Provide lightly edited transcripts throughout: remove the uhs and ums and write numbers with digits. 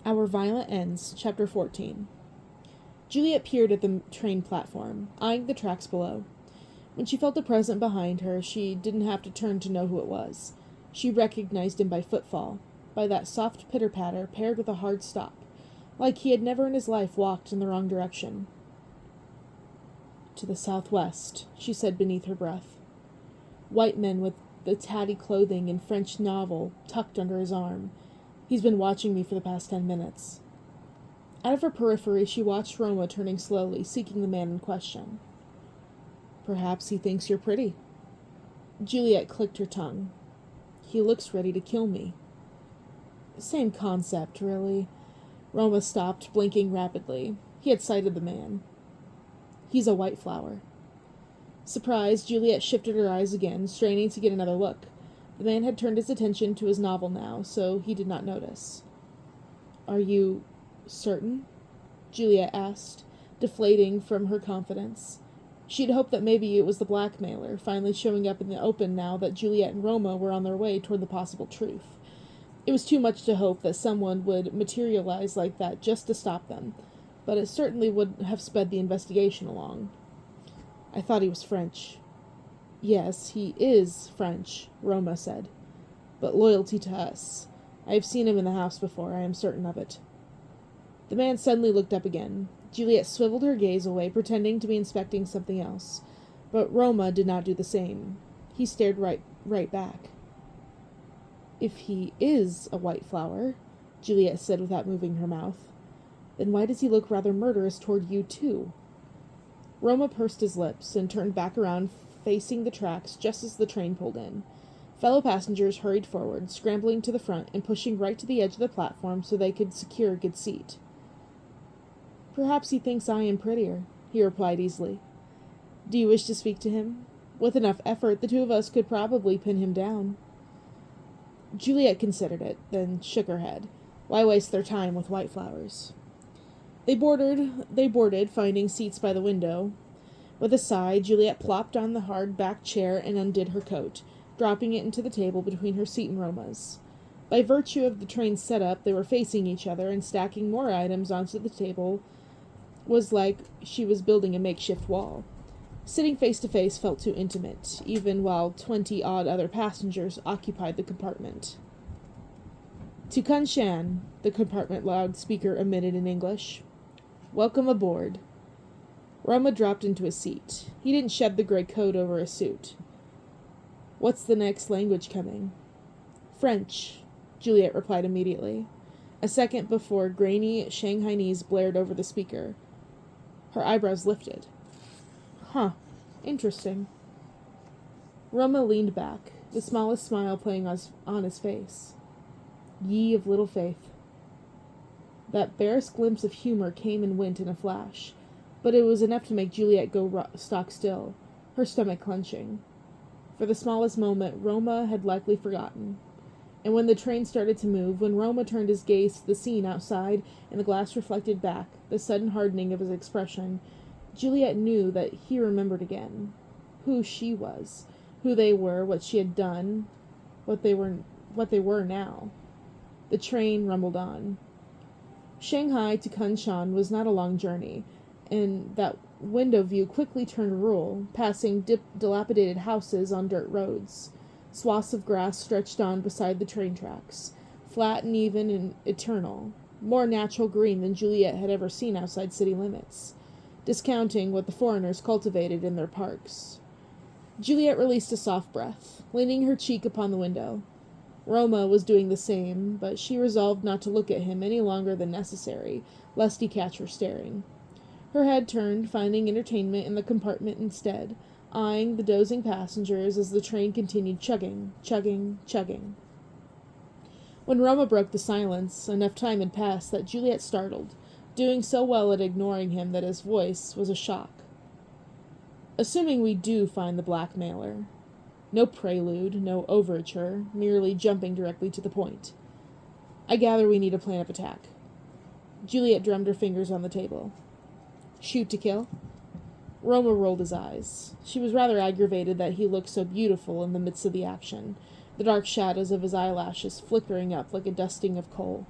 Our Violent Ends, Chapter 14. Juliet peered at the train platform, eyeing the tracks below. When she felt a presence behind her, she didn't have to turn to know who it was. She recognized him by footfall, by that soft pitter-patter paired with a hard stop, like he had never in his life walked in the wrong direction. "To the southwest," she said beneath her breath. White men with the tatty clothing and French novel tucked under his arm. He's been watching me for the past 10 minutes. Out of her periphery, she watched Roma turning slowly, seeking the man in question. "Perhaps he thinks you're pretty." Juliet clicked her tongue. "He looks ready to kill me." Same concept, really. Roma stopped, blinking rapidly. He had sighted the man. "He's a white flower." Surprised, Juliet shifted her eyes again, straining to get another look. The man had turned his attention to his novel now, so he did not notice. "Are you certain?" Juliet asked, deflating from her confidence. She'd hoped that maybe it was the blackmailer, finally showing up in the open now that Juliet and Roma were on their way toward the possible truth. It was too much to hope that someone would materialize like that just to stop them, but it certainly would have sped the investigation along. "I thought he was French." "Yes, he is French," Roma said. "But loyalty to us. I have seen him in the house before, I am certain of it." The man suddenly looked up again. Juliet swiveled her gaze away, pretending to be inspecting something else. But Roma did not do the same. He stared right back. "If he is a white flower," Juliet said without moving her mouth, "then why does he look rather murderous toward you, too?" Roma pursed his lips and turned back around, facing the tracks just as the train pulled in. Fellow passengers hurried forward, scrambling to the front and pushing right to the edge of the platform so they could secure a good seat. "Perhaps he thinks I am prettier," he replied easily. "Do you wish to speak to him? With enough effort, the two of us could probably pin him down." Juliet considered it, then shook her head. Why waste their time with white flowers? They boarded, finding seats by the window. With a sigh, Juliet plopped on the hard-backed chair and undid her coat, dropping it into the table between her seat and Roma's. By virtue of the train's setup, they were facing each other, and stacking more items onto the table was like she was building a makeshift wall. Sitting face to face felt too intimate, even while 20-odd other passengers occupied the compartment. "To Kunshan," the compartment loudspeaker emitted in English. "Welcome aboard." Roma dropped into a seat. He didn't shed the gray coat over his suit. "What's the next language coming?" "French," Juliet replied immediately. A second before grainy Shanghainese blared over the speaker. Her eyebrows lifted. "Huh. Interesting." Roma leaned back, the smallest smile playing on his face. "Ye of little faith." That barest glimpse of humor came and went in a flash, but it was enough to make Juliet go stock still, her stomach clenching. For the smallest moment, Roma had likely forgotten. And when the train started to move, when Roma turned his gaze to the scene outside and the glass reflected back the sudden hardening of his expression, Juliet knew that he remembered again. Who she was, who they were, what she had done, what they were now. The train rumbled on. Shanghai to Kunshan was not a long journey, and that window view quickly turned rural, passing dilapidated houses on dirt roads. Swaths of grass stretched on beside the train tracks, flat and even and eternal, more natural green than Juliet had ever seen outside city limits, discounting what the foreigners cultivated in their parks. Juliet released a soft breath, leaning her cheek upon the window. Roma was doing the same, but she resolved not to look at him any longer than necessary, lest he catch her staring. Her head turned, finding entertainment in the compartment instead, eyeing the dozing passengers as the train continued chugging, chugging, chugging. When Roma broke the silence, enough time had passed that Juliet startled, doing so well at ignoring him that his voice was a shock. "Assuming we do find the blackmailer." No prelude, no overture, merely jumping directly to the point. "I gather we need a plan of attack." Juliet drummed her fingers on the table. "Shoot to kill?" Roma rolled his eyes. She was rather aggravated that he looked so beautiful in the midst of the action, the dark shadows of his eyelashes flickering up like a dusting of coal.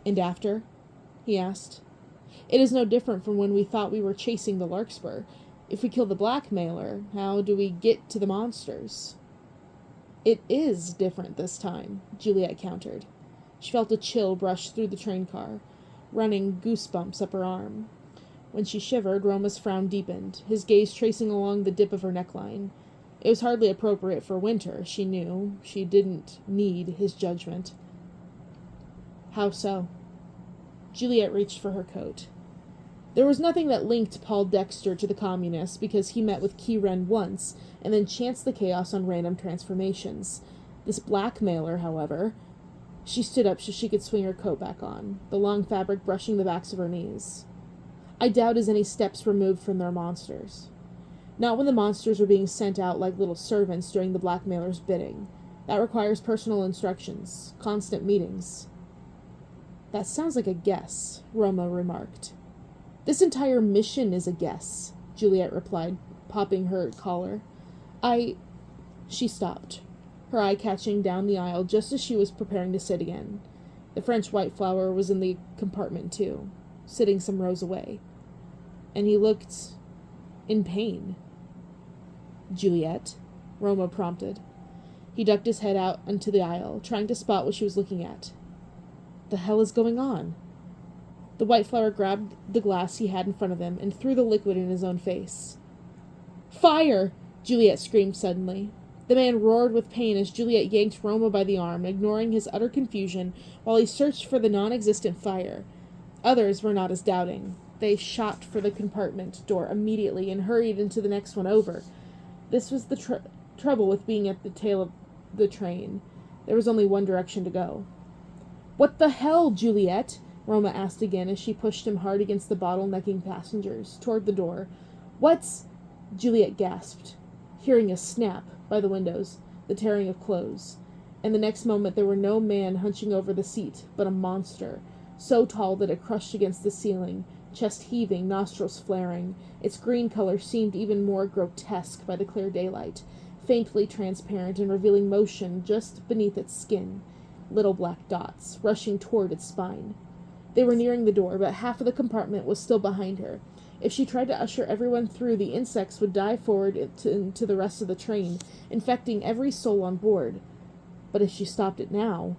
And after? He asked. It is no different from when we thought we were chasing the Larkspur. If we kill the blackmailer, how do we get to the monsters? It is different this time, Juliet countered. She felt a chill brush through the train car, running goosebumps up her arm. When she shivered, Roma's frown deepened, his gaze tracing along the dip of her neckline. It was hardly appropriate for winter, she knew. She didn't need his judgment. How so? Juliet reached for her coat. There was nothing that linked Paul Dexter to the communists because he met with Key-Ren once and then chanced the chaos on random transformations. This blackmailer, however... She stood up so she could swing her coat back on, the long fabric brushing the backs of her knees. I doubt as any steps removed from their monsters. Not when the monsters are being sent out like little servants doing the blackmailer's bidding. That requires personal instructions, constant meetings. That sounds like a guess, Roma remarked. This entire mission is a guess, Juliet replied, popping her collar. She stopped, her eye catching down the aisle just as she was preparing to sit again. The French white flower was in the compartment, too, sitting some rows away. And he looked in pain. Juliet, Roma prompted. He ducked his head out onto the aisle, trying to spot what she was looking at. The hell is going on? The white flower grabbed the glass he had in front of him and threw the liquid in his own face. Fire! Juliet screamed suddenly. The man roared with pain as Juliet yanked Roma by the arm, ignoring his utter confusion while he searched for the non-existent fire. Others were not as doubting. They shot for the compartment door immediately and hurried into the next one over. This was the trouble with being at the tail of the train. There was only one direction to go. What the hell, Juliet? Roma asked again as she pushed him hard against the bottle-necking passengers, toward the door. What's... Juliet gasped, hearing a snap by the windows, the tearing of clothes. And the next moment there were no man hunching over the seat, but a monster, so tall that it crushed against the ceiling, chest heaving, nostrils flaring. Its green color seemed even more grotesque by the clear daylight, faintly transparent and revealing motion just beneath its skin, little black dots, rushing toward its spine. They were nearing the door, but half of the compartment was still behind her. If she tried to usher everyone through, the insects would dive forward into the rest of the train, infecting every soul on board. But if she stopped it now...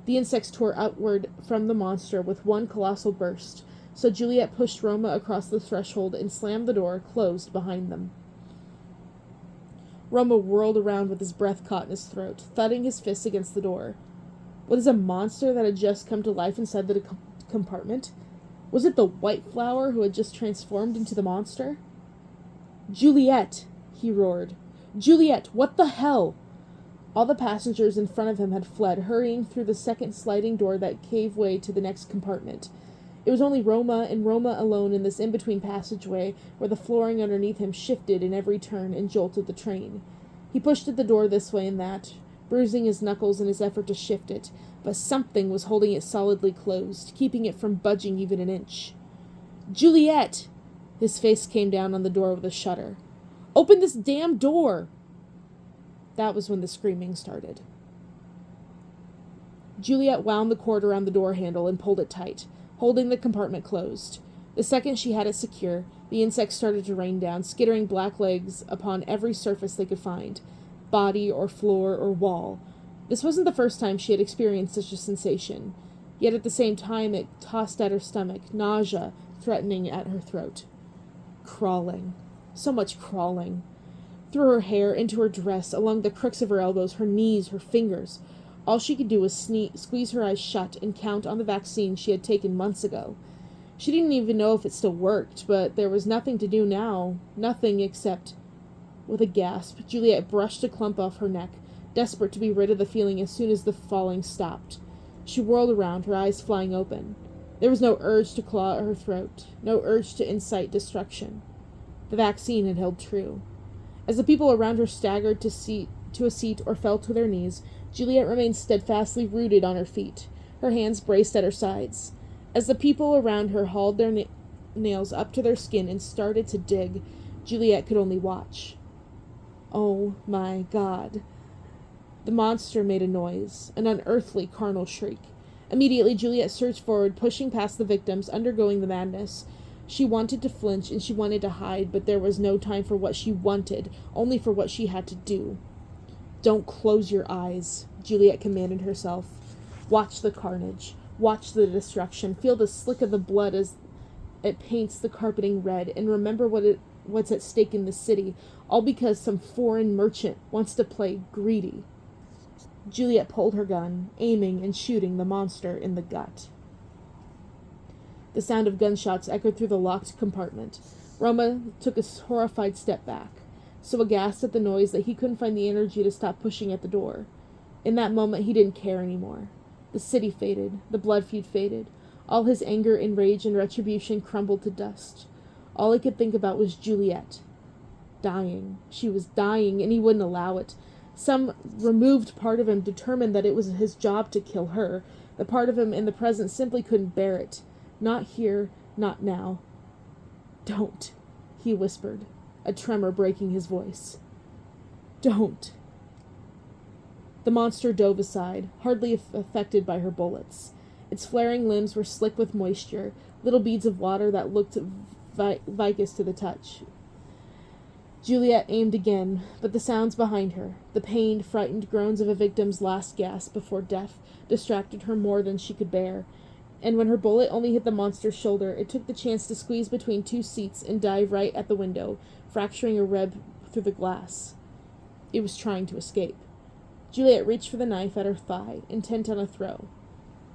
The insects tore outward from the monster with one colossal burst, so Juliet pushed Roma across the threshold and slammed the door closed behind them. Roma whirled around with his breath caught in his throat, thudding his fists against the door. What is a monster that had just come to life inside the compartment? Was it the white flower who had just transformed into the monster? Juliet! He roared. Juliet, what the hell? All the passengers in front of him had fled, hurrying through the second sliding door that gave way to the next compartment. It was only Roma and Roma alone in this in-between passageway where the flooring underneath him shifted in every turn and jolted the train. He pushed at the door this way and that, bruising his knuckles in his effort to shift it, but something was holding it solidly closed, keeping it from budging even an inch. Juliet! His face came down on the door with a shudder. Open this damn door! That was when the screaming started. Juliet wound the cord around the door handle and pulled it tight, holding the compartment closed. The second she had it secure, the insects started to rain down, skittering black legs upon every surface they could find, body or floor or wall. This wasn't the first time she had experienced such a sensation, yet at the same time it tossed at her stomach, nausea threatening at her throat. Crawling. So much crawling. Through her hair, into her dress, along the crooks of her elbows, her knees, her fingers. All she could do was squeeze her eyes shut and count on the vaccine she had taken months ago. She didn't even know if it still worked, but there was nothing to do now. Nothing except... With a gasp, Juliet brushed a clump off her neck, desperate to be rid of the feeling as soon as the falling stopped. She whirled around, her eyes flying open. There was no urge to claw at her throat, no urge to incite destruction. The vaccine had held true. As the people around her staggered to a seat or fell to their knees, Juliet remained steadfastly rooted on her feet, her hands braced at her sides. As the people around her hauled their nails up to their skin and started to dig, Juliet could only watch. Oh my God. The monster made a noise, an unearthly carnal shriek. Immediately, Juliet surged forward, pushing past the victims, undergoing the madness. She wanted to flinch and she wanted to hide, but there was no time for what she wanted, only for what she had to do. Don't close your eyes, Juliet commanded herself. Watch the carnage. Watch the destruction. Feel the slick of the blood as it paints the carpeting red, and remember what's at stake in the city, all because some foreign merchant wants to play greedy. Juliet pulled her gun, aiming and shooting the monster in the gut. The sound of gunshots echoed through the locked compartment. Roma took a horrified step back, so aghast at the noise that he couldn't find the energy to stop pushing at the door. In that moment, he didn't care anymore. The city faded. The blood feud faded. All his anger and rage and retribution crumbled to dust. All he could think about was Juliet. Dying. She was dying, and he wouldn't allow it. Some removed part of him determined that it was his job to kill her. The part of him in the present simply couldn't bear it. Not here, not now. Don't, he whispered, a tremor breaking his voice. Don't. The monster dove aside, hardly affected by her bullets. Its flaring limbs were slick with moisture, little beads of water that looked viscous to the touch. Juliet aimed again, but the sounds behind her, the pained, frightened groans of a victim's last gasp before death, distracted her more than she could bear, and when her bullet only hit the monster's shoulder, it took the chance to squeeze between two seats and dive right at the window, fracturing a rib through the glass. It was trying to escape. Juliet reached for the knife at her thigh, intent on a throw.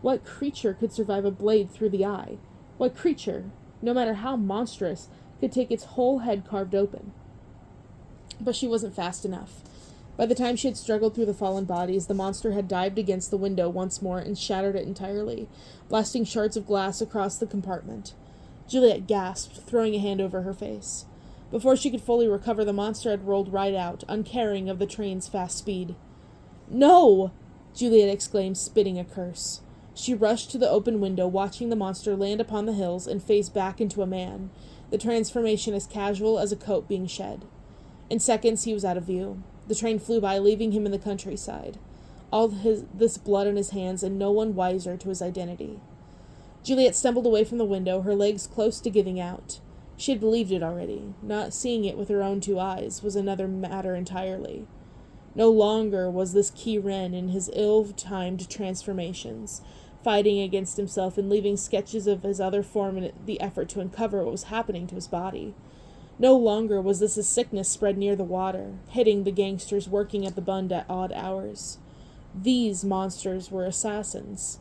What creature could survive a blade through the eye? What creature, no matter how monstrous, could take its whole head carved open? But she wasn't fast enough. By the time she had struggled through the fallen bodies, the monster had dived against the window once more and shattered it entirely, blasting shards of glass across the compartment. Juliet gasped, throwing a hand over her face. Before she could fully recover, the monster had rolled right out, uncaring of the train's fast speed. "No!" Juliet exclaimed, spitting a curse. She rushed to the open window, watching the monster land upon the hills and face back into a man, the transformation as casual as a coat being shed. In seconds, he was out of view. The train flew by, leaving him in the countryside. All this blood on his hands, and no one wiser to his identity. Juliet stumbled away from the window, her legs close to giving out. She had believed it already. Not seeing it with her own two eyes was another matter entirely. No longer was this Ki-Ren in his ill-timed transformations, fighting against himself and leaving sketches of his other form in the effort to uncover what was happening to his body. No longer was this a sickness spread near the water, hitting the gangsters working at the Bund at odd hours. These monsters were assassins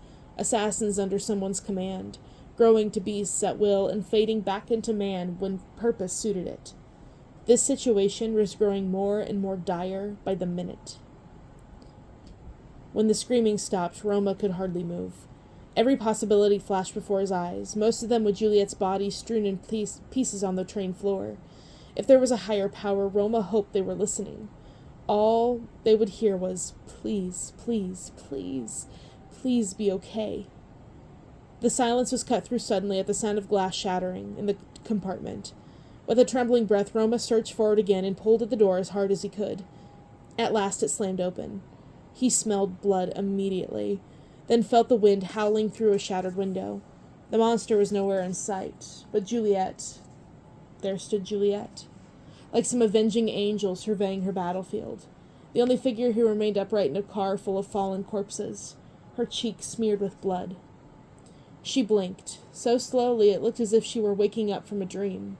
under someone's command, growing to beasts at will and fading back into man when purpose suited it. This situation was growing more and more dire by the minute. When the screaming stopped, Roma could hardly move. Every possibility flashed before his eyes, most of them with Juliet's body strewn in pieces on the train floor. If there was a higher power, Roma hoped they were listening. All they would hear was, "Please, please, please, please be okay." The silence was cut through suddenly at the sound of glass shattering in the compartment. With a trembling breath, Roma surged forward again and pulled at the door as hard as he could. At last it slammed open. He smelled blood immediately, then felt the wind howling through a shattered window. The monster was nowhere in sight, but Juliet. There stood Juliet, like some avenging angel surveying her battlefield, the only figure who remained upright in a car full of fallen corpses, her cheeks smeared with blood. She blinked, so slowly it looked as if she were waking up from a dream.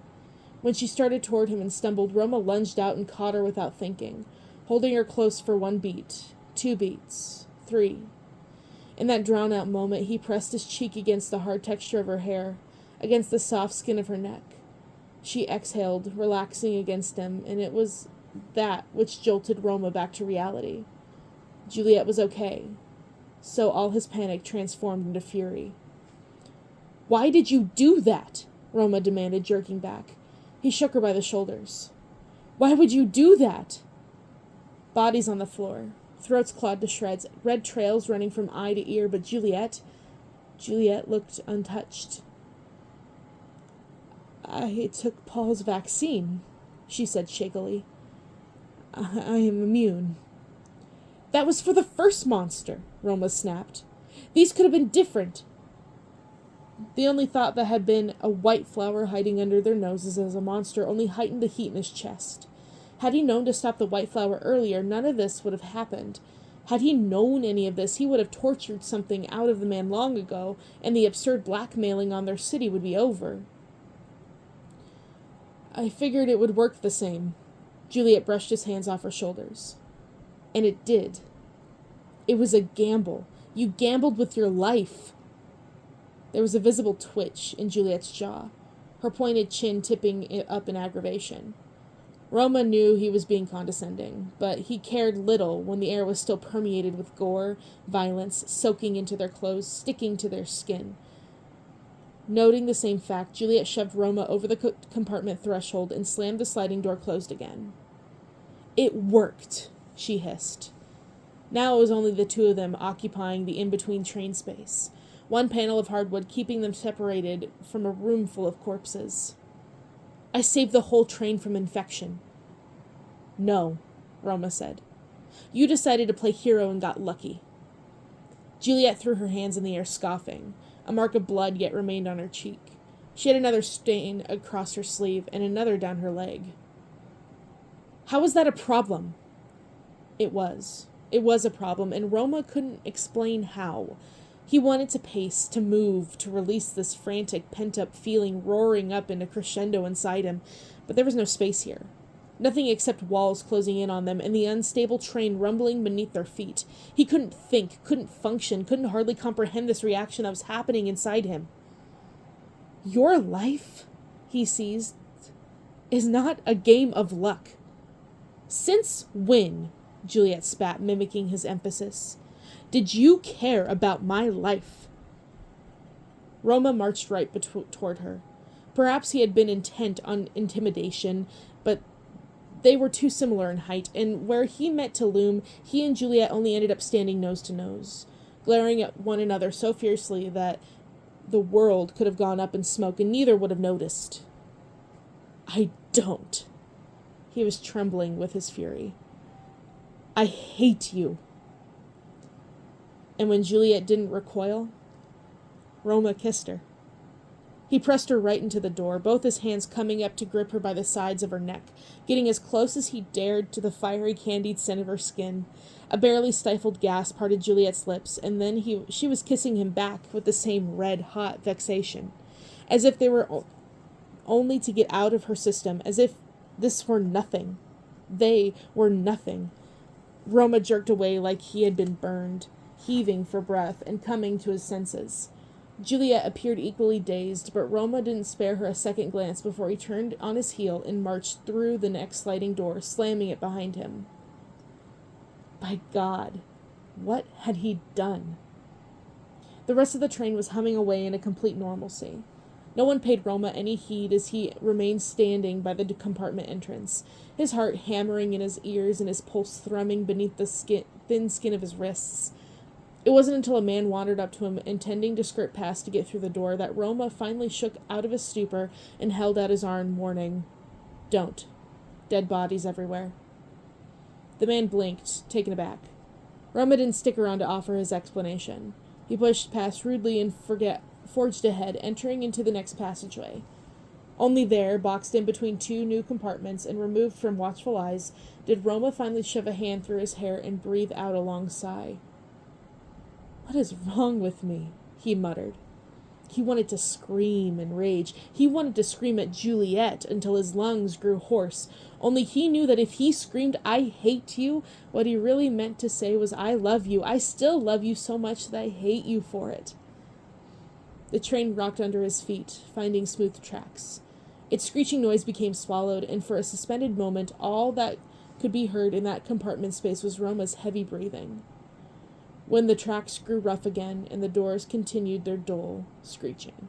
When she started toward him and stumbled, Roma lunged out and caught her without thinking, holding her close for 1 beat, 2 beats, 3. In that drawn-out moment, he pressed his cheek against the hard texture of her hair, against the soft skin of her neck. She exhaled, relaxing against him, and it was that which jolted Roma back to reality. Juliet was okay, so all his panic transformed into fury. "Why did you do that?" Roma demanded, jerking back. He shook her by the shoulders. "Why would you do that?" Bodies on the floor, throats clawed to shreds, red trails running from eye to ear, but Juliet looked untouched. "I took Paul's vaccine," she said shakily. I am immune." "That was for the first monster," Roma snapped. These could have been different. The only thought that had been a white flower hiding under their noses as a monster only heightened the heat in his chest. Had he known to stop the white flower earlier, none of this would have happened. Had he known any of this, he would have tortured something out of the man long ago, and the absurd blackmailing on their city would be over. I figured it would work the same. Juliet brushed his hands off her shoulders. And it did. It was a gamble. You gambled with your life. There was a visible twitch in Juliet's jaw, her pointed chin tipping it up in aggravation. Roma knew he was being condescending, but he cared little when the air was still permeated with gore, violence, soaking into their clothes, sticking to their skin. Noting the same fact, Juliet shoved Roma over the compartment threshold and slammed the sliding door closed again. It worked, she hissed. Now it was only the two of them occupying the in-between train space, one panel of hardwood keeping them separated from a room full of corpses. I saved the whole train from infection. No, Roma said. You decided to play hero and got lucky. Juliet threw her hands in the air, scoffing. A mark of blood yet remained on her cheek. She had another stain across her sleeve and another down her leg. How was that a problem? It was. It was a problem, and Roma couldn't explain how. He wanted to pace, to move, to release this frantic, pent-up feeling roaring up in a crescendo inside him, but there was no space here. Nothing except walls closing in on them and the unstable train rumbling beneath their feet. He couldn't think, couldn't function, couldn't hardly comprehend this reaction that was happening inside him. Your life, he seized, is not a game of luck. Since when, Juliet spat, mimicking his emphasis, did you care about my life? Roma marched right toward her. Perhaps he had been intent on intimidation, but they were too similar in height, and where he met to loom, he and Juliet only ended up standing nose to nose, glaring at one another so fiercely that the world could have gone up in smoke and neither would have noticed. I don't. He was trembling with his fury. I hate you. And when Juliet didn't recoil, Roma kissed her. He pressed her right into the door, both his hands coming up to grip her by the sides of her neck, getting as close as he dared to the fiery, candied scent of her skin. A barely stifled gasp parted Juliet's lips, and then she was kissing him back with the same red-hot vexation, as if they were only to get out of her system, as if this were nothing. They were nothing. Roma jerked away like he had been burned, heaving for breath and coming to his senses. Juliet appeared equally dazed, but Roma didn't spare her a second glance before he turned on his heel and marched through the next sliding door, slamming it behind him. By God, what had he done? The rest of the train was humming away in a complete normalcy. No one paid Roma any heed as he remained standing by the compartment entrance, his heart hammering in his ears and his pulse thrumming beneath the thin skin of his wrists. It wasn't until a man wandered up to him, intending to skirt past to get through the door, that Roma finally shook out of his stupor and held out his arm, warning, "Don't. Dead bodies everywhere." The man blinked, taken aback. Roma didn't stick around to offer his explanation. He pushed past rudely and forged ahead, entering into the next passageway. Only there, boxed in between two new compartments and removed from watchful eyes, did Roma finally shove a hand through his hair and breathe out a long sigh. "What is wrong with me?" he muttered. He wanted to scream and rage. He wanted to scream at Juliet until his lungs grew hoarse. Only he knew that if he screamed, "I hate you," what he really meant to say was, "I love you. I still love you so much that I hate you for it." The train rocked under his feet, finding smooth tracks. Its screeching noise became swallowed, and for a suspended moment, all that could be heard in that compartment space was Roma's heavy breathing. When the tracks grew rough again and the doors continued their dull screeching.